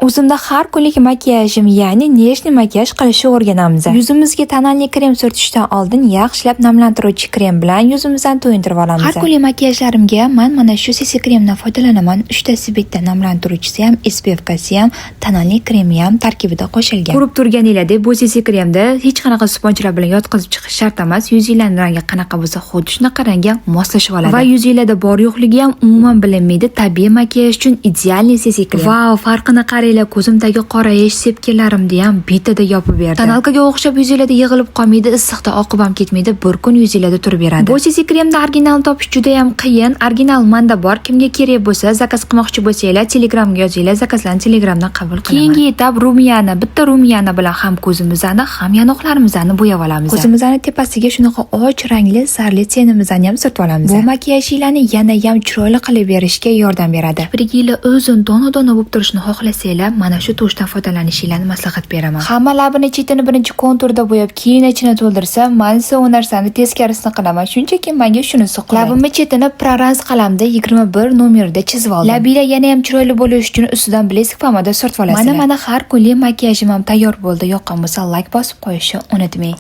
O'zimda har kunlik makiyajim, ya'ni nechni makiyaj qilishni o'rganamiz. Yuzimizga tonalli krem surtishdan oldin yaxshilab namlantiruvchi krem bilan yuzimizni to'yintirib olamiz. Har kunlik makiyajlarimga men mana shu CC kremdan foydalanaman. 3 ta bitta namlantiruvchisi ham, SPF-kasi ham, tonalli kremi ham tarkibida qo'shilgan. Ko'rib turganinglardek, bu CC kremda hech qanaqa sponjlar bilan yotqizib chiqish shart emas. Yuzingizning rangi qanaqa bo'lsa, xuddi shunaqa rangga moslashib oladi. Va yuzingizda bor yo'qligi ham umuman bilinmaydi. Tabiiy makiyaj uchun idealniy CC krem. Vau, farqini qarang. Ko'zimdagi qorayish sepkinlarimni ham bitada yopib berdi. Tonalkaga o'xshab yuzingizda yig'ilib qolmaydi, issiqda oqib ham ketmaydi, bir kun yuzingizda turib beradi. Bu CC kremda original topish juda ham qiyin. Original menda bor. Kimga kerak bo'lsa, zakaz qilmoqchi bo'lsanglar, Telegramga yozinglar, zakazlarni Telegramdan qabul qilaman. Keyingi etap rumiyani, bitta rumiyani bilan ham ko'zimizni, ham yonoqlarimizni bo'yab olamiz. Ko'zimizni tepasiga shunaqa och rangli sarli tenimizni ham surtib olamiz. Bu makiyajlarni yana ham chiroyli qilib berishga yordam beradi. Kiprikinglar o'zin dona-dona bo'lib turishni xohlasanglar, mana shu tushdan foydalanishingizni maslahat beraman. Hamma labini chetini birinchi konturda bo'yab, keyin ichini to'ldirsa, men esa u narsani teskarisini qilaman. Shunchaki menga shunisi qiladi. Labimni chetini prorans qalamda 21 nomerda chizib oldim. Labinglar yana ham chiroyli bo'lish uchun ustidan bilezik pomada surtib olasizlar. Mana har kunlik makiyajim ham tayyor bo'ldi. Yoqqan bo'lsa, like bosib qo'yishni unutmang.